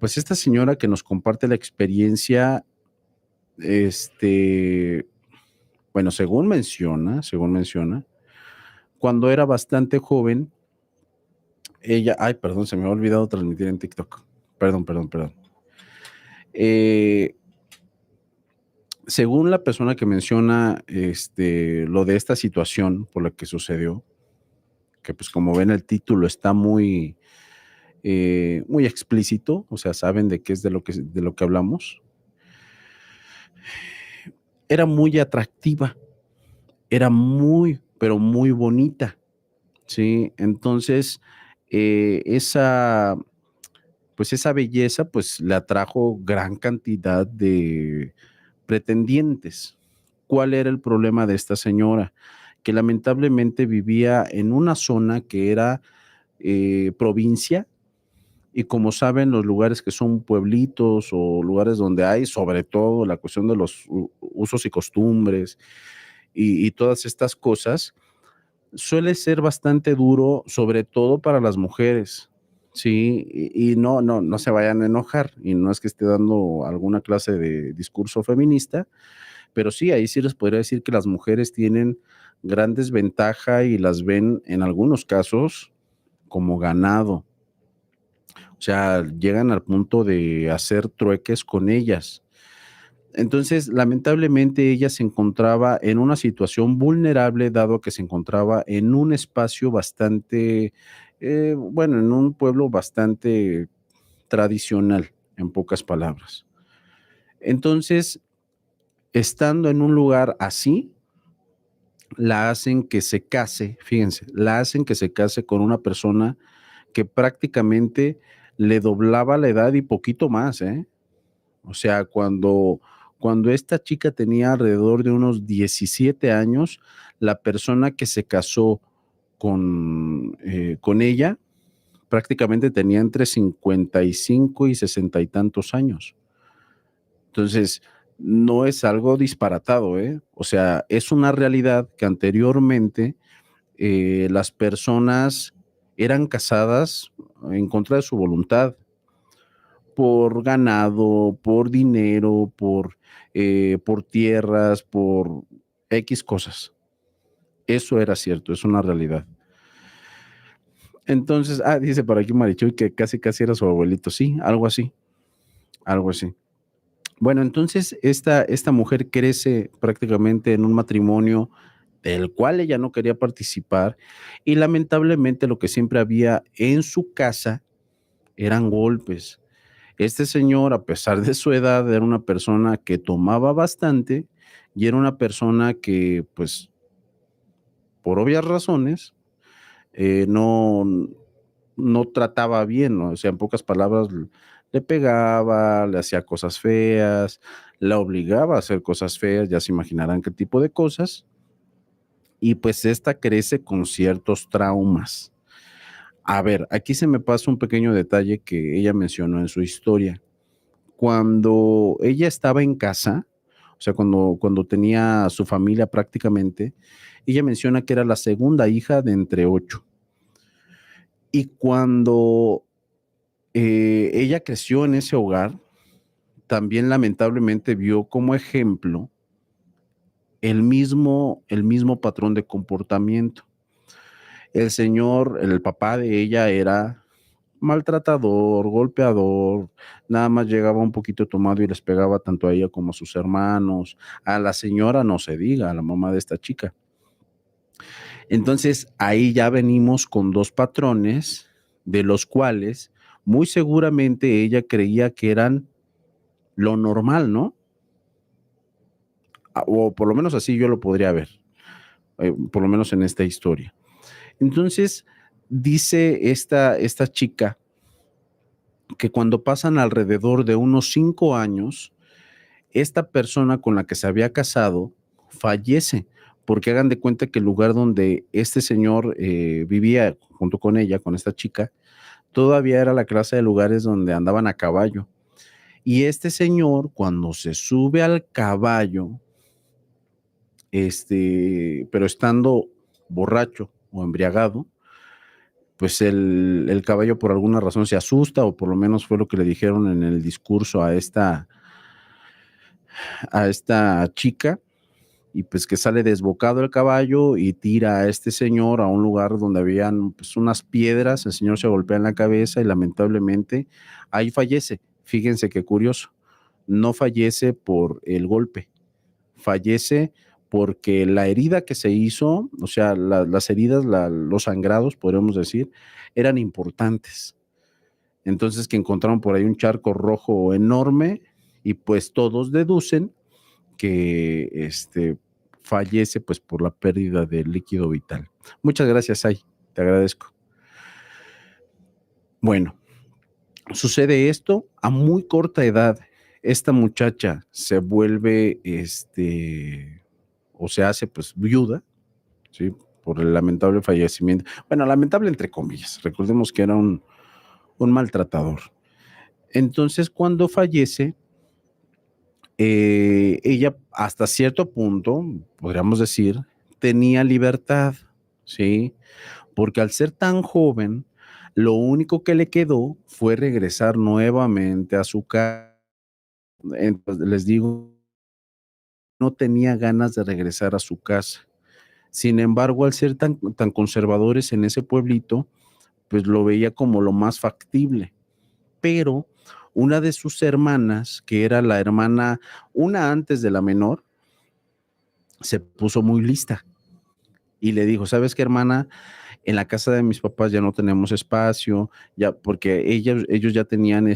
Pues esta señora que nos comparte la experiencia, este, bueno, según menciona, cuando era bastante joven, ella, ay, perdón, se me ha olvidado transmitir en TikTok. Perdón. Eh, Según la persona que menciona, lo de esta situación por la que sucedió, que pues como ven el título está muy explícito, o sea, saben de qué es de lo que hablamos. Era muy atractiva, era muy, pero muy bonita, ¿sí? Entonces, esa, pues esa belleza, pues le atrajo gran cantidad de pretendientes. ¿Cuál era el problema de esta señora? Que lamentablemente vivía en una zona que era provincia, y como saben, los lugares que son pueblitos o lugares donde hay, sobre todo, la cuestión de los usos y costumbres y todas estas cosas, suele ser bastante duro, sobre todo para las mujeres, ¿sí? Y no se vayan a enojar, y no es que esté dando alguna clase de discurso feminista, pero sí, ahí sí les podría decir que las mujeres tienen gran desventaja y las ven en algunos casos como ganado. O sea, llegan al punto de hacer trueques con ellas. Entonces, lamentablemente, ella se encontraba en una situación vulnerable, dado que se encontraba en un espacio bastante, bueno, en un pueblo bastante tradicional, en pocas palabras. Entonces, estando en un lugar así, la hacen que se case, fíjense, la hacen que se case con una persona que prácticamente le doblaba la edad y poquito más, ¿eh? O sea, cuando esta chica tenía alrededor de unos 17 años, la persona que se casó con ella prácticamente tenía entre 55 y 60 y tantos años. Entonces, no es algo disparatado, ¿eh? O sea, es una realidad que anteriormente las personas eran casadas en contra de su voluntad, por ganado, por dinero, por tierras, por X cosas. Eso era cierto, es una realidad. Entonces, dice por aquí Marichuy que casi casi era su abuelito. Sí, algo así, algo así. Bueno, entonces esta mujer crece prácticamente en un matrimonio del cual ella no quería participar, y lamentablemente lo que siempre había en su casa eran golpes. Este señor, a pesar de su edad, era una persona que tomaba bastante y era una persona que, pues, por obvias razones, no trataba bien, ¿no? O sea, en pocas palabras, le pegaba, le hacía cosas feas, la obligaba a hacer cosas feas, ya se imaginarán qué tipo de cosas, y pues esta crece con ciertos traumas. A ver, aquí se me pasa un pequeño detalle que ella mencionó en su historia. Cuando ella estaba en casa, o sea, cuando tenía su familia prácticamente, ella menciona que era la segunda hija de entre 8. Y cuando ella creció en ese hogar, también lamentablemente vio como ejemplo el mismo patrón de comportamiento. El papá de ella era maltratador, golpeador, nada más llegaba un poquito tomado y les pegaba tanto a ella como a sus hermanos, a la señora no se diga, a la mamá de esta chica. Entonces, ahí ya venimos con dos patrones de los cuales muy seguramente ella creía que eran lo normal, ¿no? O por lo menos así yo lo podría ver, por lo menos en esta historia. Entonces, dice esta chica que cuando pasan alrededor de unos 5 años, esta persona con la que se había casado fallece, porque hagan de cuenta que el lugar donde este señor vivía junto con ella, con esta chica, todavía era la clase de lugares donde andaban a caballo. Y este señor, cuando se sube al caballo, pero estando borracho o embriagado, pues el caballo por alguna razón se asusta, o por lo menos fue lo que le dijeron en el discurso a esta chica, y pues que sale desbocado el caballo y tira a este señor a un lugar donde habían pues unas piedras. El señor se golpea en la cabeza y lamentablemente ahí fallece. Fíjense qué curioso, no fallece por el golpe, fallece porque la herida que se hizo, o sea, las heridas, los sangrados, podríamos decir, eran importantes. Entonces que encontraron por ahí un charco rojo enorme y pues todos deducen que fallece pues por la pérdida de líquido vital. Muchas gracias, Ay, te agradezco. Bueno, sucede esto a muy corta edad. Esta muchacha se vuelve, o se hace pues viuda, ¿sí? Por el lamentable fallecimiento. Bueno, lamentable entre comillas. Recordemos que era un maltratador. Entonces, cuando fallece, ella hasta cierto punto, podríamos decir, tenía libertad, ¿sí? Porque al ser tan joven, lo único que le quedó fue regresar nuevamente a su casa. Entonces, les digo, no tenía ganas de regresar a su casa. Sin embargo, al ser tan conservadores en ese pueblito, pues lo veía como lo más factible. Pero una de sus hermanas, que era la hermana, una antes de la menor, se puso muy lista y le dijo, ¿sabes qué, hermana? En la casa de mis papás ya no tenemos espacio, ya, porque ellos ya tenían,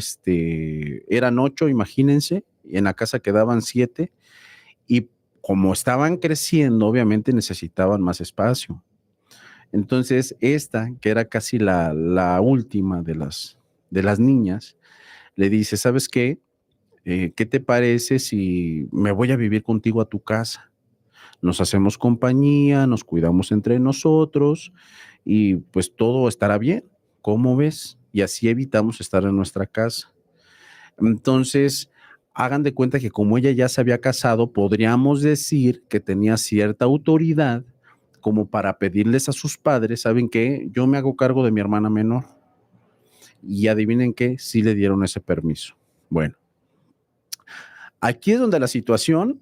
eran 8, imagínense, y en la casa quedaban 7, y como estaban creciendo, obviamente necesitaban más espacio. Entonces, esta, que era casi la última de las niñas, le dice, ¿sabes qué? ¿Qué te parece si me voy a vivir contigo a tu casa? Nos hacemos compañía, nos cuidamos entre nosotros y pues todo estará bien. ¿Cómo ves? Y así evitamos estar en nuestra casa. Entonces, hagan de cuenta que como ella ya se había casado, podríamos decir que tenía cierta autoridad como para pedirles a sus padres, ¿saben qué? Yo me hago cargo de mi hermana menor. Y adivinen qué, sí le dieron ese permiso. Bueno, aquí es donde la situación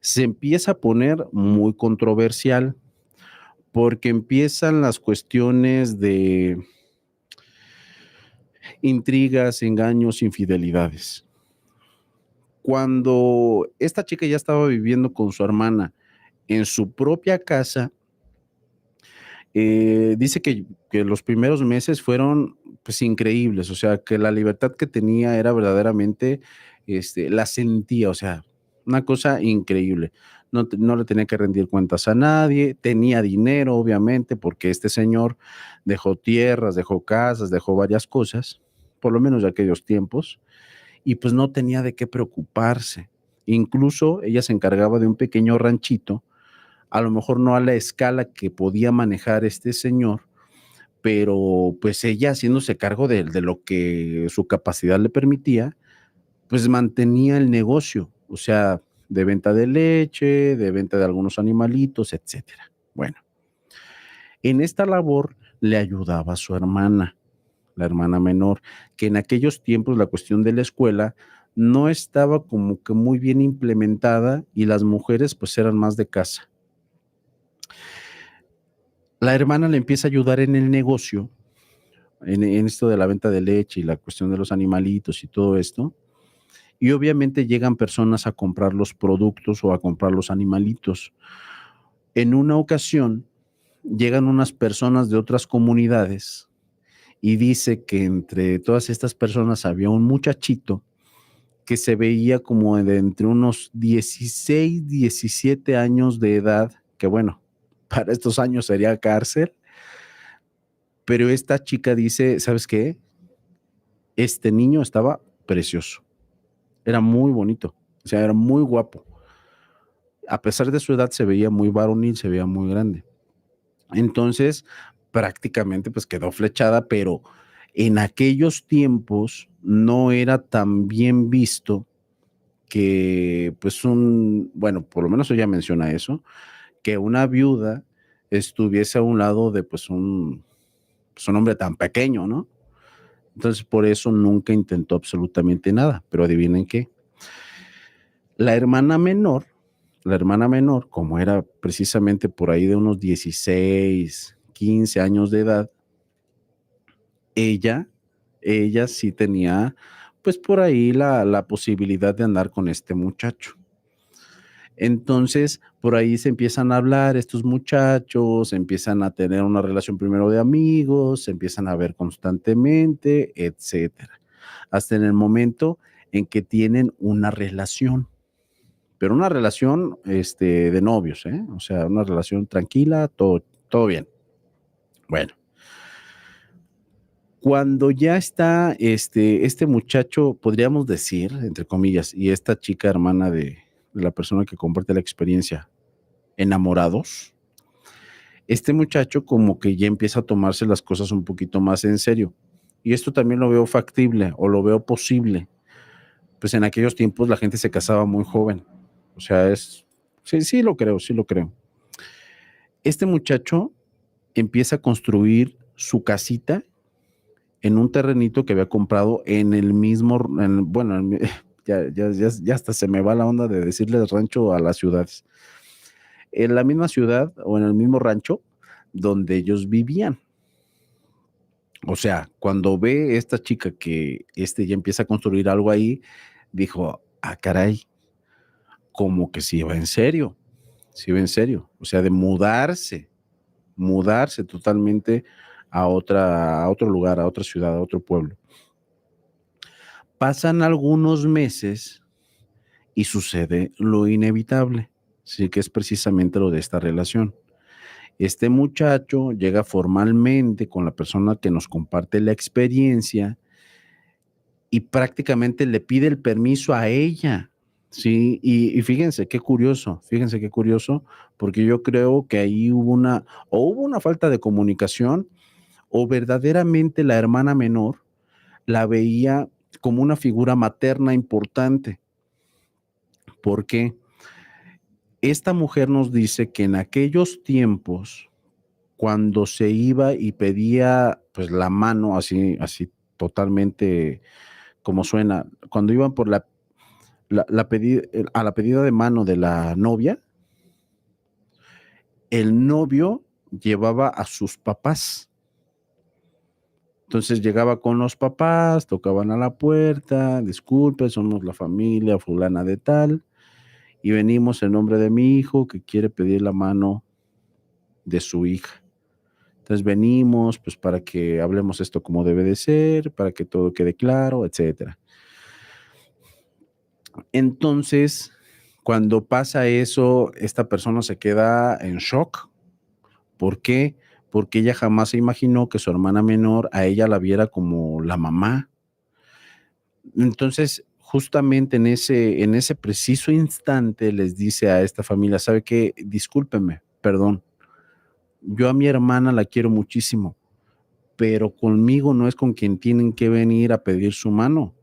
se empieza a poner muy controversial, porque empiezan las cuestiones de intrigas, engaños, infidelidades. Cuando esta chica ya estaba viviendo con su hermana en su propia casa, dice que los primeros meses fueron pues increíbles, o sea, que la libertad que tenía era verdaderamente, la sentía, o sea, una cosa increíble. No le tenía que rendir cuentas a nadie, tenía dinero, obviamente, porque este señor dejó tierras, dejó casas, dejó varias cosas, por lo menos de aquellos tiempos, y pues no tenía de qué preocuparse. Incluso ella se encargaba de un pequeño ranchito, a lo mejor no a la escala que podía manejar este señor, pero pues ella haciéndose cargo de lo que su capacidad le permitía, pues mantenía el negocio, o sea, de venta de leche, de venta de algunos animalitos, etcétera. Bueno, en esta labor le ayudaba a su hermana, la hermana menor, que en aquellos tiempos la cuestión de la escuela no estaba como que muy bien implementada y las mujeres pues eran más de casa. La hermana le empieza a ayudar en el negocio, en esto de la venta de leche y la cuestión de los animalitos y todo esto. Y obviamente llegan personas a comprar los productos o a comprar los animalitos. En una ocasión llegan unas personas de otras comunidades y dice que entre todas estas personas había un muchachito que se veía como de entre unos 16, 17 años de edad, que bueno, para estos años sería cárcel, pero esta chica dice, ¿sabes qué? Este niño estaba precioso, era muy bonito, o sea, era muy guapo. A pesar de su edad, se veía muy varonil, se veía muy grande. Entonces, prácticamente, pues quedó flechada, pero en aquellos tiempos no era tan bien visto que, pues, bueno, por lo menos ella menciona eso, que una viuda estuviese a un lado de, pues, pues, un hombre tan pequeño, ¿no? Entonces, por eso nunca intentó absolutamente nada, pero adivinen qué. La hermana menor, la hermana menor, como era precisamente por ahí de unos 16, 15 años de edad, ella, ella sí tenía, pues por ahí la posibilidad de andar con este muchacho. Entonces, por ahí se empiezan a hablar estos muchachos, empiezan a tener una relación primero de amigos, se empiezan a ver constantemente, etcétera, hasta en el momento en que tienen una relación, pero una relación de novios, ¿eh? O sea, una relación tranquila, todo bien. Bueno, cuando ya está este muchacho, podríamos decir, entre comillas, y esta chica hermana de la persona que comparte la experiencia, enamorados, este muchacho como que ya empieza a tomarse las cosas un poquito más en serio. Y esto también lo veo factible o lo veo posible. Pues en aquellos tiempos la gente se casaba muy joven. O sea, sí, sí lo creo, sí lo creo. Este muchacho empieza a construir su casita en un terrenito que había comprado en el mismo, bueno, ya hasta se me va la onda de decirle rancho a las ciudades. En la misma ciudad o en el mismo rancho donde ellos vivían. O sea, cuando ve esta chica que ya empieza a construir algo ahí, dijo, ah, caray, como que sí va en serio, sí va en serio. O sea, de mudarse totalmente a otro lugar, a otra ciudad, a otro pueblo. Pasan algunos meses y sucede lo inevitable, sí, que es precisamente lo de esta relación. Este muchacho llega formalmente con la persona que nos comparte la experiencia y prácticamente le pide el permiso a ella, ¿sí? Y fíjense qué curioso, porque yo creo que ahí hubo una falta de comunicación, o verdaderamente la hermana menor la veía como una figura materna importante. ¿Por qué? Esta mujer nos dice que en aquellos tiempos, cuando se iba y pedía, pues, la mano así totalmente como suena, cuando iban por a la pedida de mano de la novia, el novio llevaba a sus papás. Entonces llegaba con los papás, tocaban a la puerta, disculpe, somos la familia fulana de tal, y venimos en nombre de mi hijo que quiere pedir la mano de su hija. Entonces venimos, pues, para que hablemos esto como debe de ser, para que todo quede claro, etcétera. Entonces, cuando pasa eso, esta persona se queda en shock. ¿Por qué? Porque ella jamás se imaginó que su hermana menor a ella la viera como la mamá. Entonces, justamente en ese preciso instante les dice a esta familia, ¿sabe qué? Discúlpenme, perdón. Yo a mi hermana la quiero muchísimo, pero conmigo no es con quien tienen que venir a pedir su mano,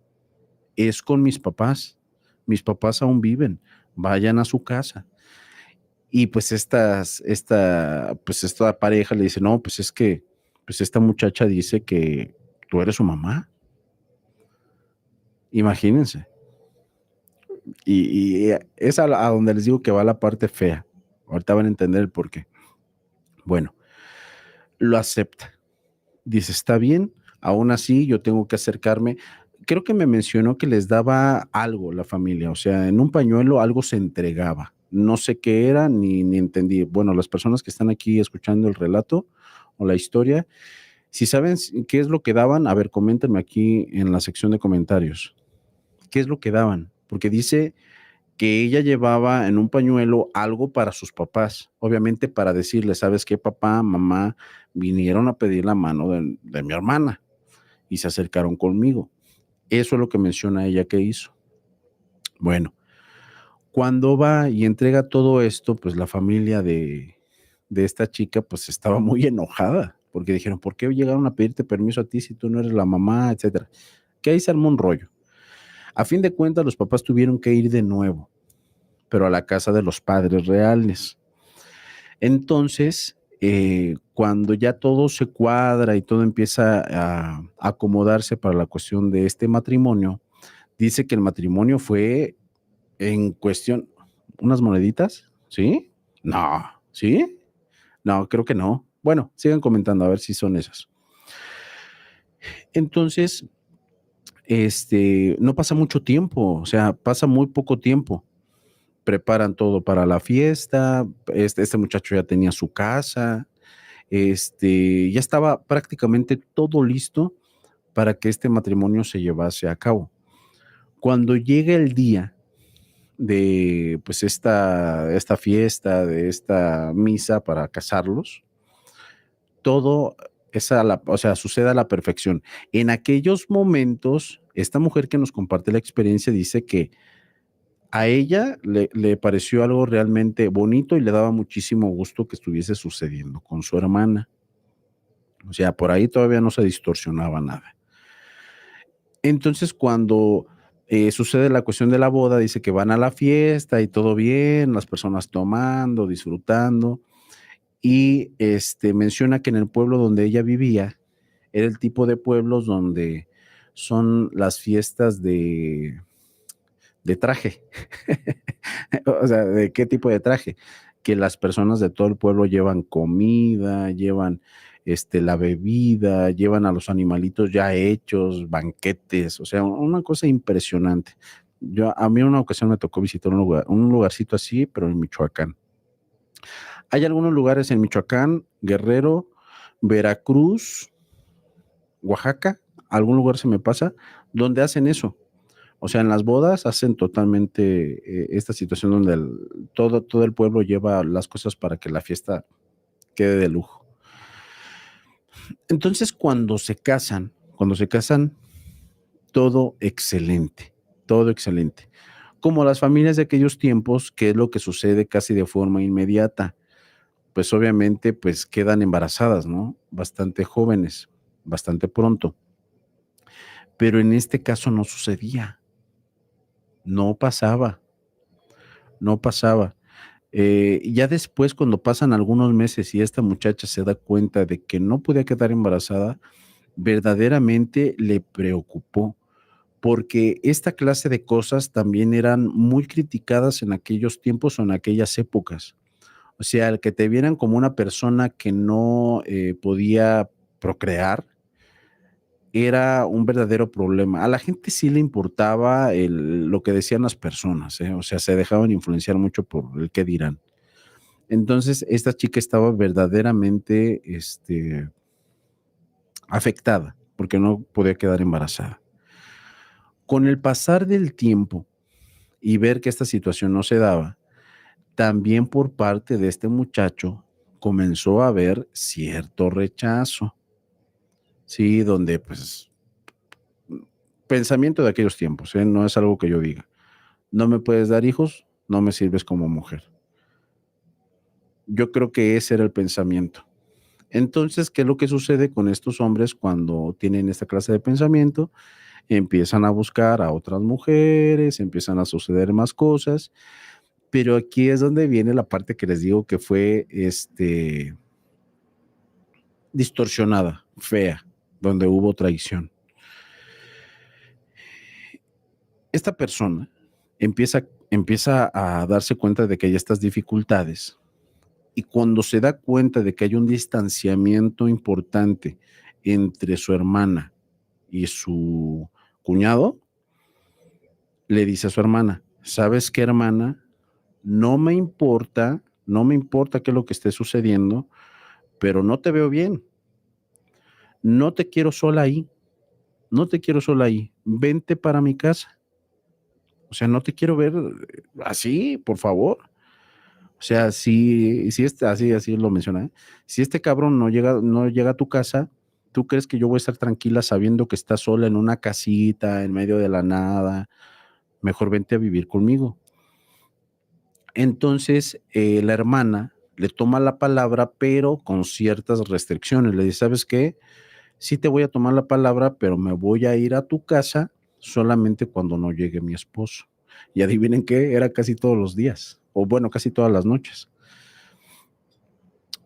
es con mis papás. Mis papás aún viven, vayan a su casa. Y pues esta pareja le dice, no, pues es que, pues esta muchacha dice que tú eres su mamá. Imagínense. Y es a donde les digo que va la parte fea. Ahorita van a entender el por qué. Bueno, lo acepta. Dice, está bien, aún así yo tengo que acercarme. Creo que me mencionó que les daba algo la familia, o sea, en un pañuelo algo se entregaba. No sé qué era, ni entendí. Bueno, las personas que están aquí escuchando el relato o la historia, si saben qué es lo que daban, a ver, coméntenme aquí en la sección de comentarios. ¿Qué es lo que daban? Porque dice que ella llevaba en un pañuelo algo para sus papás, obviamente para decirles, ¿sabes qué, papá, mamá? Vinieron a pedir la mano de mi hermana y se acercaron conmigo. Eso es lo que menciona ella que hizo. Bueno, cuando va y entrega todo esto, pues la familia de esta chica pues estaba muy enojada, porque dijeron, ¿por qué llegaron a pedirte permiso a ti si tú no eres la mamá, etcétera? Que ahí se armó un rollo. A fin de cuentas, los papás tuvieron que ir de nuevo, pero a la casa de los padres reales. Entonces, Cuando ya todo se cuadra y todo empieza a acomodarse para la cuestión de este matrimonio, dice que el matrimonio fue en cuestión, ¿unas moneditas? ¿Sí? No, ¿sí? No, creo que no. Bueno, sigan comentando a ver si son esas. Entonces, no pasa mucho tiempo, o sea, pasa muy poco tiempo. Preparan todo para la fiesta, este muchacho ya tenía su casa, ya estaba prácticamente todo listo para que este matrimonio se llevase a cabo. Cuando llega el día de, pues, esta fiesta, de esta misa para casarlos, todo o sea, sucede a la perfección. En aquellos momentos, esta mujer que nos comparte la experiencia dice que a ella le pareció algo realmente bonito y le daba muchísimo gusto que estuviese sucediendo con su hermana. O sea, por ahí todavía no se distorsionaba nada. Entonces, cuando sucede la cuestión de la boda, dice que van a la fiesta y todo bien, las personas tomando, disfrutando, y menciona que en el pueblo donde ella vivía era el tipo de pueblos donde son las fiestas de traje. O sea, ¿de qué tipo de traje? Que las personas de todo el pueblo llevan comida, llevan la bebida, llevan a los animalitos ya hechos, banquetes, o sea, una cosa impresionante. A mí una ocasión me tocó visitar un lugarcito así, pero en Michoacán. Hay algunos lugares en Michoacán, Guerrero, Veracruz, Oaxaca, algún lugar se me pasa, donde hacen eso. O sea, en las bodas hacen totalmente esta situación donde todo el pueblo lleva las cosas para que la fiesta quede de lujo. Entonces, cuando se casan, todo excelente, todo excelente. Como las familias de aquellos tiempos, ¿qué es lo que sucede casi de forma inmediata? Pues obviamente, pues quedan embarazadas, ¿no? Bastante jóvenes, bastante pronto. Pero en este caso no sucedía, no pasaba, no pasaba. Ya después, cuando pasan algunos meses y esta muchacha se da cuenta de que no podía quedar embarazada, verdaderamente le preocupó, porque esta clase de cosas también eran muy criticadas en aquellos tiempos o en aquellas épocas. O sea, el que te vieran como una persona que no podía procrear era un verdadero problema. A la gente sí le importaba lo que decían las personas, ¿eh? O sea, se dejaban influenciar mucho por el qué dirán. Entonces, esta chica estaba verdaderamente, afectada, porque no podía quedar embarazada. Con el pasar del tiempo y ver que esta situación no se daba, también por parte de este muchacho comenzó a haber cierto rechazo, sí, donde, pues, pensamiento de aquellos tiempos, ¿eh? No es algo que yo diga. No me puedes dar hijos, no me sirves como mujer. Yo creo que ese era el pensamiento. Entonces, ¿qué es lo que sucede con estos hombres cuando tienen esta clase de pensamiento? Empiezan a buscar a otras mujeres, empiezan a suceder más cosas, pero aquí es donde viene la parte que les digo que fue, distorsionada, fea, donde hubo traición. Esta persona empieza a darse cuenta de que hay estas dificultades, y cuando se da cuenta de que hay un distanciamiento importante entre su hermana y su cuñado, le dice a su hermana: ¿sabes qué, hermana? No me importa qué es lo que esté sucediendo, pero no te veo bien. No te quiero sola ahí, no te quiero sola ahí. Vente para mi casa. O sea, no te quiero ver así, por favor. O sea, si así lo menciona, ¿eh? Si este cabrón no llega a tu casa, ¿tú crees que yo voy a estar tranquila sabiendo que estás sola en una casita, en medio de la nada? Mejor vente a vivir conmigo. Entonces, la hermana le toma la palabra, pero con ciertas restricciones. Le dice: ¿sabes qué? Sí te voy a tomar la palabra, pero me voy a ir a tu casa solamente cuando no llegue mi esposo. Y adivinen qué, era casi todos los días, o bueno, casi todas las noches.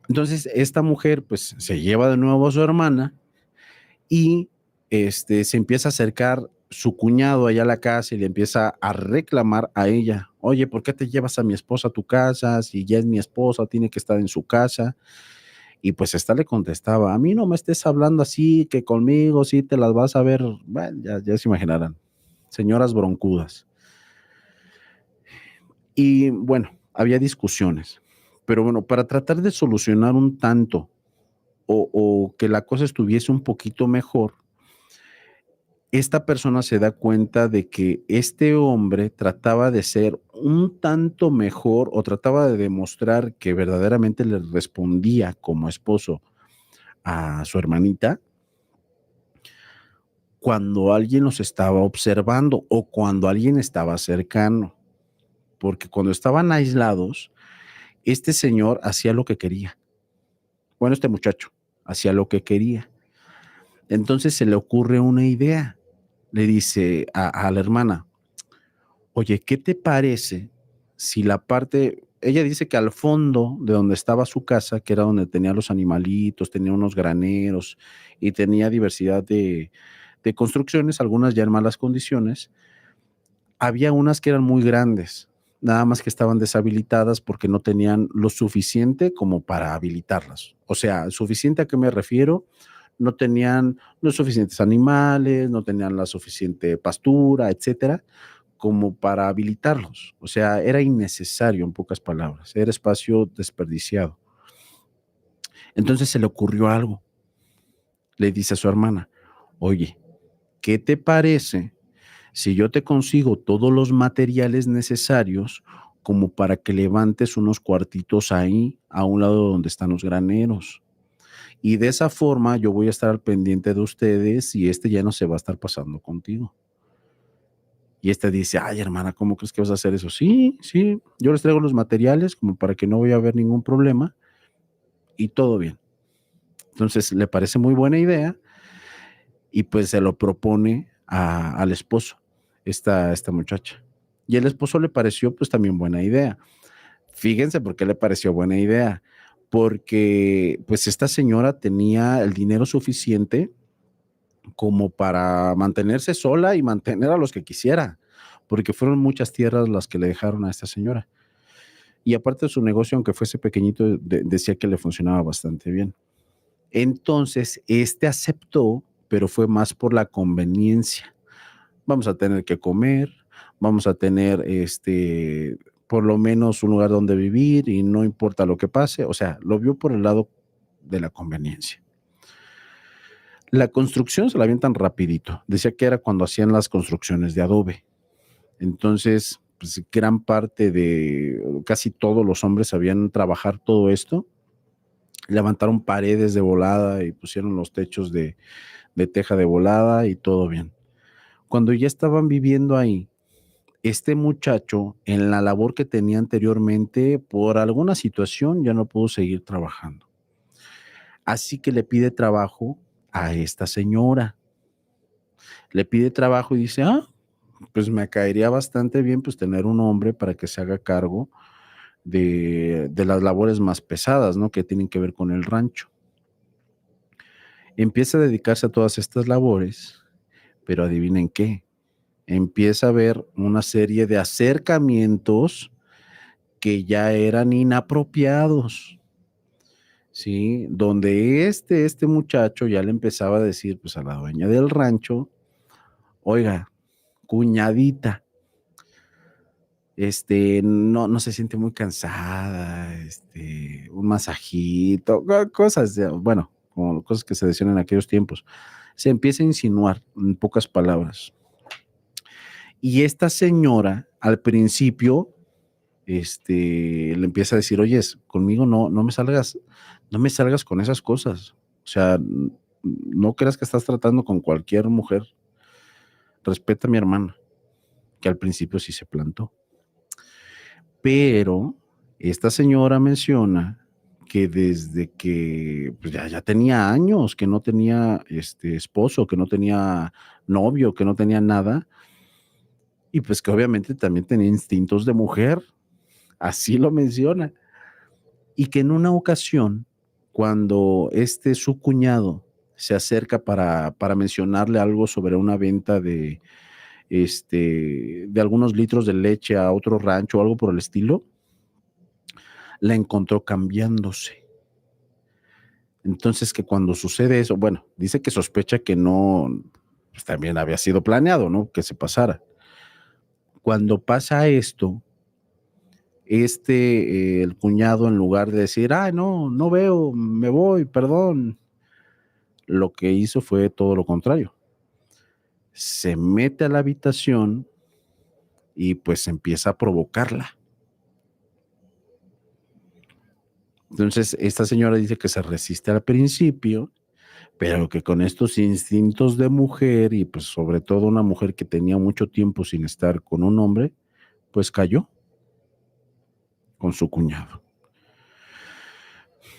Entonces, esta mujer, pues, se lleva de nuevo a su hermana y, se empieza a acercar su cuñado allá a la casa y le empieza a reclamar a ella: "Oye, ¿por qué te llevas a mi esposa a tu casa? Si ya es mi esposa, tiene que estar en su casa". Y, pues, esta le contestaba: "A mí no me estés hablando así, que conmigo sí te las vas a ver". Bueno, ya se imaginarán, señoras broncudas. Y, bueno, había discusiones, pero bueno, para tratar de solucionar un tanto o que la cosa estuviese un poquito mejor, esta persona se da cuenta de que este hombre trataba de ser un tanto mejor o trataba de demostrar que verdaderamente le respondía como esposo a su hermanita cuando alguien los estaba observando o cuando alguien estaba cercano, porque cuando estaban aislados, este señor hacía lo que quería. Bueno, este muchacho hacía lo que quería. Entonces se le ocurre una idea. Le dice a la hermana: "Oye, ¿qué te parece si la parte?". Ella dice que al fondo de donde estaba su casa, que era donde tenía los animalitos, tenía unos graneros y tenía diversidad de construcciones, algunas ya en malas condiciones, había unas que eran muy grandes, nada más que estaban deshabilitadas porque no tenían lo suficiente como para habilitarlas. O sea, suficiente, ¿a qué me refiero? No tenían los suficientes animales, no tenían la suficiente pastura, etcétera, como para habilitarlos. O sea, era innecesario, en pocas palabras, era espacio desperdiciado. Entonces se le ocurrió algo. Le dice a su hermana: "Oye, ¿qué te parece si yo te consigo todos los materiales necesarios como para que levantes unos cuartitos ahí, a un lado donde están los graneros? Y de esa forma yo voy a estar al pendiente de ustedes y ya no se va a estar pasando contigo". Y esta dice: "Ay, hermana, ¿cómo crees que vas a hacer eso?". "Sí, sí, yo les traigo los materiales como para que no vaya a haber ningún problema y todo bien". Entonces, le parece muy buena idea y, pues, se lo propone a al esposo, esta muchacha. Y el esposo le pareció, pues, también buena idea. Fíjense por qué le pareció buena idea, porque, pues, esta señora tenía el dinero suficiente como para mantenerse sola y mantener a los que quisiera, porque fueron muchas tierras las que le dejaron a esta señora. Y aparte de su negocio, aunque fuese pequeñito, decía que le funcionaba bastante bien. Entonces, aceptó, pero fue más por la conveniencia. Vamos a tener que comer, vamos a tener, por lo menos un lugar donde vivir y no importa lo que pase. O sea, lo vio por el lado de la conveniencia. La construcción se la avientan rapidito. Decía que era cuando hacían las construcciones de adobe. Entonces, pues, gran parte de casi todos los hombres sabían trabajar todo esto. Levantaron paredes de volada y pusieron los techos de teja de volada y todo bien. Cuando ya estaban viviendo ahí, este muchacho, en la labor que tenía anteriormente, por alguna situación ya no pudo seguir trabajando. Así que le pide trabajo a esta señora. Le pide trabajo y dice: "Ah, pues me caería bastante bien, pues, tener un hombre para que se haga cargo de las labores más pesadas, ¿no?, que tienen que ver con el rancho". Empieza a dedicarse a todas estas labores, pero adivinen qué, empieza a ver una serie de acercamientos que ya eran inapropiados, ¿sí? Donde este muchacho ya le empezaba a decir, pues, a la dueña del rancho: "Oiga, cuñadita, no se siente muy cansada, un masajito", cosas de, bueno, como cosas que se decían en aquellos tiempos. Se empieza a insinuar, en pocas palabras. Y esta señora, al principio, le empieza a decir: "Oyes, conmigo no me salgas con esas cosas. O sea, no creas que estás tratando con cualquier mujer. Respeta a mi hermana", que al principio sí se plantó. Pero esta señora menciona que desde que, pues, ya tenía años que no tenía, esposo, que no tenía novio, que no tenía nada, y pues que obviamente también tenía instintos de mujer, así lo menciona. Y que en una ocasión cuando su cuñado se acerca para mencionarle algo sobre una venta de algunos litros de leche a otro rancho o algo por el estilo, la encontró cambiándose. Entonces, que cuando sucede eso, bueno, dice que sospecha que no, pues también había sido planeado, ¿no? Que se pasara. Cuando pasa esto, el cuñado, en lugar de decir, ah, no, no veo, me voy, perdón, lo que hizo fue todo lo contrario. Se mete a la habitación y pues empieza a provocarla. Entonces, esta señora dice que se resiste al principio, pero que con estos instintos de mujer y pues sobre todo una mujer que tenía mucho tiempo sin estar con un hombre, pues cayó con su cuñado.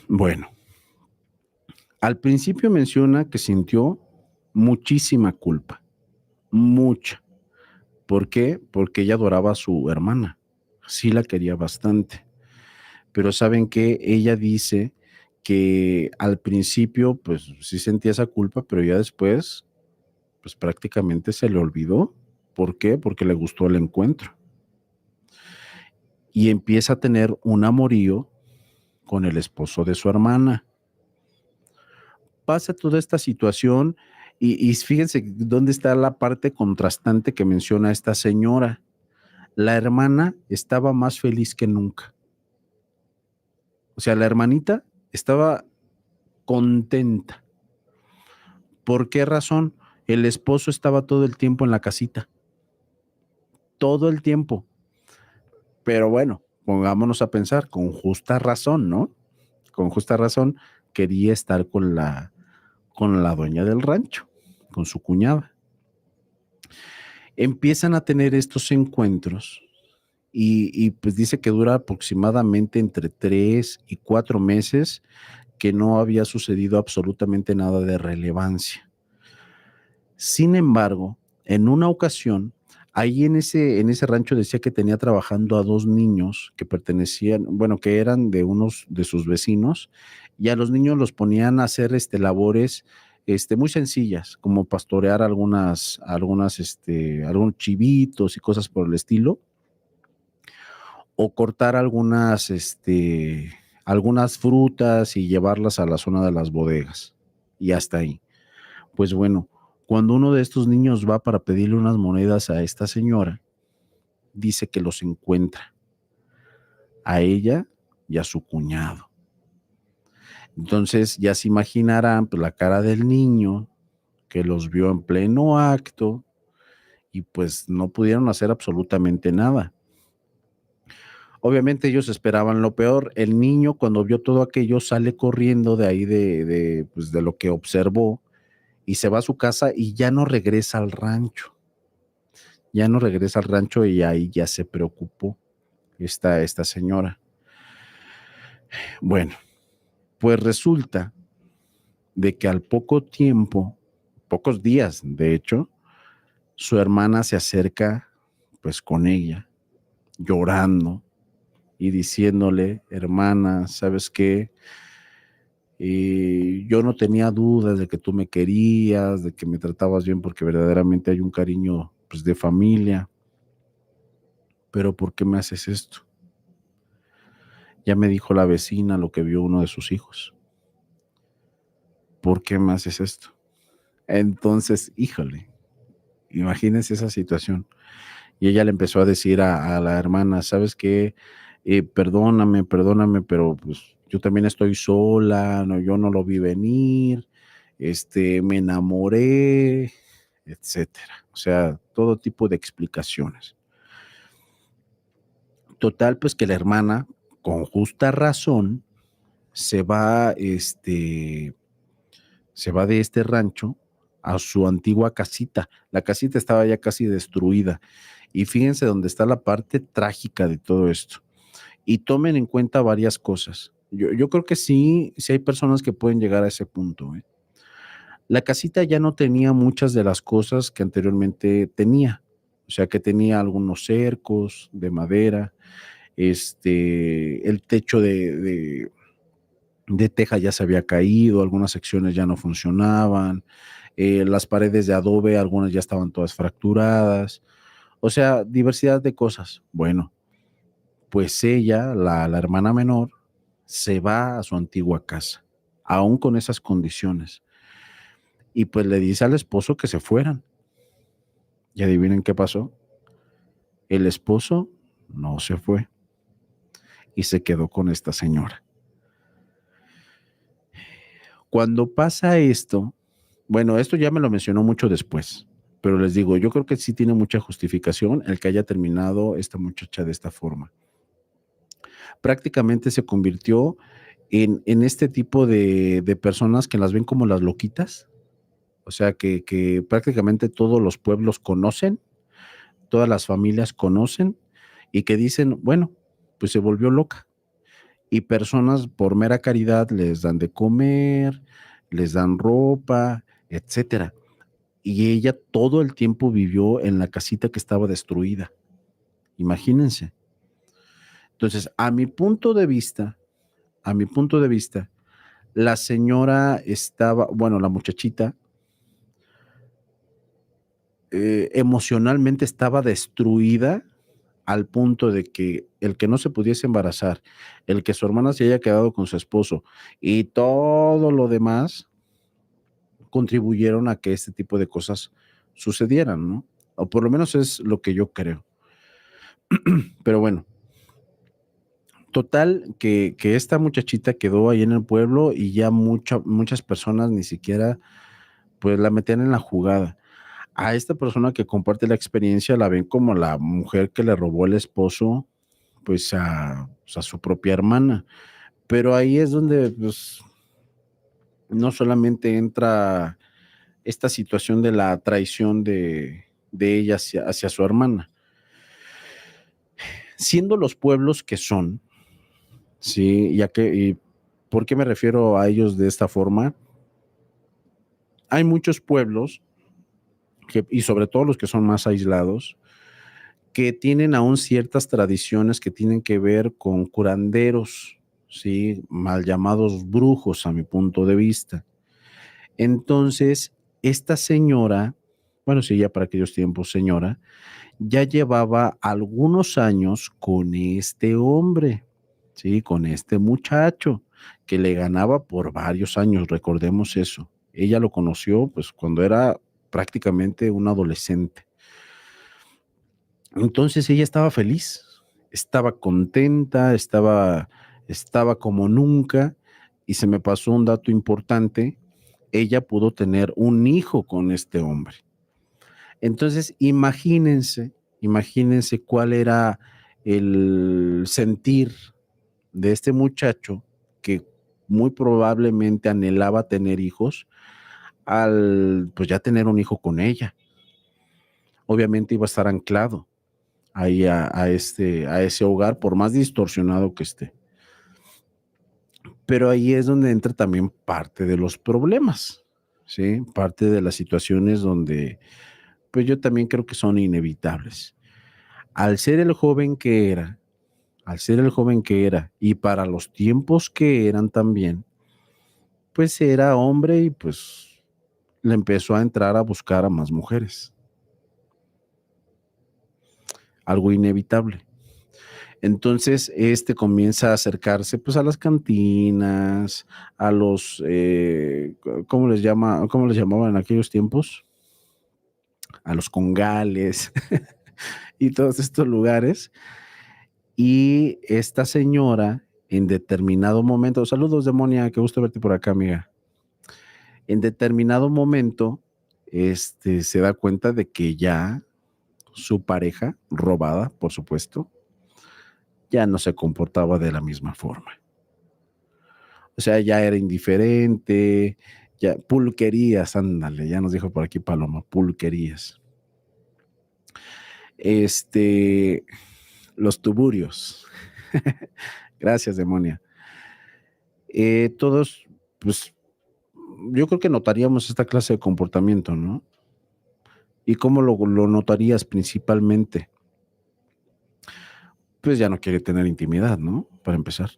Bueno, al principio menciona que sintió muchísima culpa, mucha. ¿Por qué? Porque ella adoraba a su hermana, sí la quería bastante. Pero ¿saben qué? Ella dice que al principio, pues sí sentía esa culpa, pero ya después, pues prácticamente se le olvidó. ¿Por qué? Porque le gustó el encuentro. Y empieza a tener un amorío con el esposo de su hermana. Pasa toda esta situación y fíjense dónde está la parte contrastante que menciona esta señora. La hermana estaba más feliz que nunca. O sea, la hermanita estaba contenta. ¿Por qué razón? El esposo estaba todo el tiempo en la casita, todo el tiempo. Pero bueno, pongámonos a pensar, con justa razón, ¿no? Con justa razón quería estar con la dueña del rancho, con su cuñada. Empiezan a tener estos encuentros y pues dice que dura aproximadamente entre 3 y 4 meses, que no había sucedido absolutamente nada de relevancia. Sin embargo, en una ocasión, ahí en ese rancho decía que tenía trabajando a 2 niños que pertenecían, bueno, que eran de unos de sus vecinos, y a los niños los ponían a hacer labores muy sencillas, como pastorear algunos chivitos y cosas por el estilo, o cortar algunas frutas y llevarlas a la zona de las bodegas. Y hasta ahí. Pues bueno, cuando uno de estos niños va para pedirle unas monedas a esta señora, dice que los encuentra a ella y a su cuñado. Entonces ya se imaginarán pues, la cara del niño que los vio en pleno acto y pues no pudieron hacer absolutamente nada. Obviamente ellos esperaban lo peor. El niño, cuando vio todo aquello, sale corriendo de ahí pues, de lo que observó y se va a su casa y ya no regresa al rancho. Ya no regresa al rancho y ahí ya se preocupó esta señora. Bueno, pues resulta de que al poco tiempo, pocos días, de hecho, su hermana se acerca pues con ella, llorando y diciéndole, hermana, ¿sabes qué? Yo no tenía dudas de que tú me querías, de que me tratabas bien porque verdaderamente hay un cariño pues de familia, pero ¿por qué me haces esto? Ya me dijo la vecina lo que vio uno de sus hijos. ¿Por qué me haces esto? Entonces, híjole, imagínense esa situación. Y ella le empezó a decir a la hermana, ¿sabes qué? Perdóname, perdóname, pero pues yo también estoy sola, no, yo no lo vi venir, me enamoré, etcétera. O sea, todo tipo de explicaciones. Total, pues que la hermana, con justa razón, se va, se va de este rancho a su antigua casita. La casita estaba ya casi destruida. Y fíjense dónde está la parte trágica de todo esto. Y tomen en cuenta varias cosas. Yo creo que sí hay personas que pueden llegar a ese punto, ¿eh? La casita ya no tenía muchas de las cosas que anteriormente tenía. O sea, que tenía algunos cercos de madera, el techo de teja ya se había caído, algunas secciones ya no funcionaban, las paredes de adobe, algunas ya estaban todas fracturadas, o sea, diversidad de cosas. Bueno, pues ella, la hermana menor, se va a su antigua casa, aún con esas condiciones, y pues le dice al esposo que se fueran. Y adivinen qué pasó. El esposo no se fue y se quedó con esta señora. Cuando pasa esto, bueno, esto ya me lo mencionó mucho después, pero les digo, yo creo que sí tiene mucha justificación el que haya terminado esta muchacha de esta forma. Prácticamente se convirtió en este tipo de personas que las ven como las loquitas, o sea, que prácticamente todos los pueblos conocen, todas las familias conocen y que dicen, bueno, pues se volvió loca. Y personas por mera caridad les dan de comer, les dan ropa, etcétera. Y ella todo el tiempo vivió en la casita que estaba destruida. Imagínense. Entonces, a mi punto de vista, la señora estaba, bueno, la muchachita, emocionalmente estaba destruida al punto de que el que no se pudiese embarazar, el que su hermana se haya quedado con su esposo y todo lo demás contribuyeron a que este tipo de cosas sucedieran, ¿no? O por lo menos es lo que yo creo. Pero bueno, total que esta muchachita quedó ahí en el pueblo y ya muchas personas ni siquiera pues la metían en la jugada. A esta persona que comparte la experiencia la ven como la mujer que le robó el esposo pues a su propia hermana. Pero ahí es donde pues no solamente entra esta situación de la traición de ella hacia su hermana. Siendo los pueblos que son, sí, ya que, y ¿por qué me refiero a ellos de esta forma? Hay muchos pueblos, y sobre todo los que son más aislados, que tienen aún ciertas tradiciones que tienen que ver con curanderos, sí, mal llamados brujos a mi punto de vista. Entonces, esta señora, bueno, sí, ya para aquellos tiempos, señora, ya llevaba algunos años con este hombre, sí, con este muchacho que le ganaba por varios años, recordemos eso. Ella lo conoció pues cuando era prácticamente un adolescente. Entonces ella estaba feliz, estaba contenta, estaba como nunca y se me pasó un dato importante, ella pudo tener un hijo con este hombre. Entonces, imagínense cuál era el sentir de este muchacho que muy probablemente anhelaba tener hijos al pues ya tener un hijo con ella. Obviamente iba a estar anclado ahí a ese hogar, por más distorsionado que esté. Pero ahí es donde entra también parte de los problemas, ¿sí? Parte de las situaciones donde, pues yo también creo que son inevitables. Al ser el joven que era, al ser el joven que era, y para los tiempos que eran también, pues era hombre y pues le empezó a entrar a buscar a más mujeres. Algo inevitable. Entonces, comienza a acercarse, pues, a las cantinas, a los, cómo les llamaban en aquellos tiempos? A los congales y todos estos lugares. Y esta señora, en determinado momento saludos, Demonia, qué gusto verte por acá, amiga. En determinado momento, se da cuenta de que ya su pareja, robada, por supuesto, ya no se comportaba de la misma forma. O sea, ya era indiferente, ya pulquerías, ándale, ya nos dijo por aquí Paloma, pulquerías. Los tuburios. Gracias, demonia. Todos, pues, yo creo que notaríamos esta clase de comportamiento, ¿no? ¿Y cómo lo notarías principalmente? Pues ya no quiere tener intimidad, ¿no? Para empezar.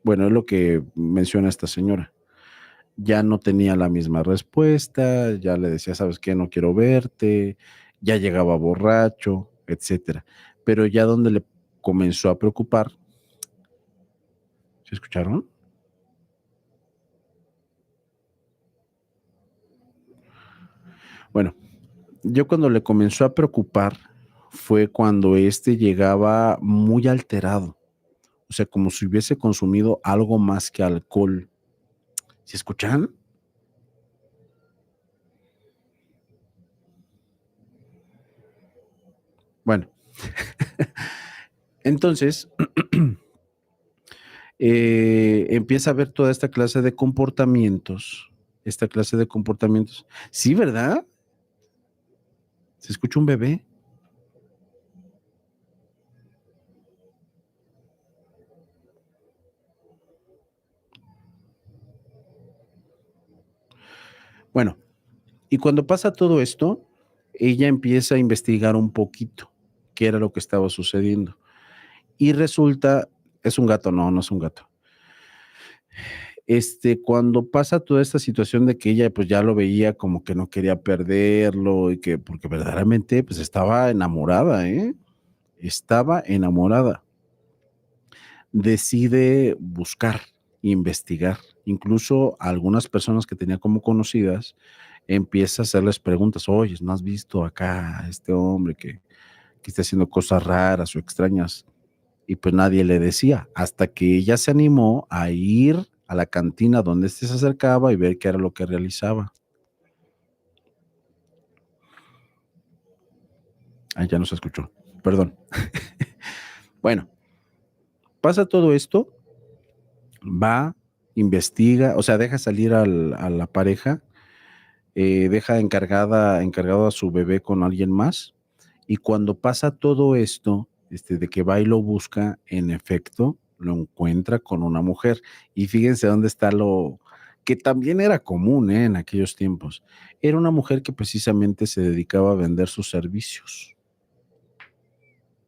Bueno, es lo que menciona esta señora. Ya no tenía la misma respuesta, ya le decía: "¿Sabes qué? No quiero verte", ya llegaba borracho, etcétera. Pero ya donde le comenzó a preocupar, ¿sí escucharon? Bueno, yo cuando le comenzó a preocupar fue cuando llegaba muy alterado, o sea, como si hubiese consumido algo más que alcohol. ¿Sí escuchan? Bueno, entonces, empieza a ver toda esta clase de comportamientos. Sí, ¿verdad? ¿Se escucha un bebé? Bueno, y cuando pasa todo esto, ella empieza a investigar un poquito qué era lo que estaba sucediendo. Y resulta, es un gato, no, no es un gato. Cuando pasa toda esta situación de que ella, pues, ya lo veía como que no quería perderlo y que porque verdaderamente, pues, estaba enamorada, ¿eh? Estaba enamorada. Decide buscar, investigar. Incluso a algunas personas que tenía como conocidas, empieza a hacerles preguntas: "Oye, ¿no has visto acá a este hombre que está haciendo cosas raras o extrañas?". Y pues nadie le decía, hasta que ella se animó a ir a la cantina donde se acercaba y ver qué era lo que realizaba. Ah, ya no se escuchó, perdón. Bueno, pasa todo esto, va, investiga, o sea, deja salir a la pareja, deja encargado a su bebé con alguien más, y cuando pasa todo esto, de que va y lo busca, en efecto, lo encuentra con una mujer. Y fíjense dónde está lo que también era común, en aquellos tiempos. Era una mujer que precisamente se dedicaba a vender sus servicios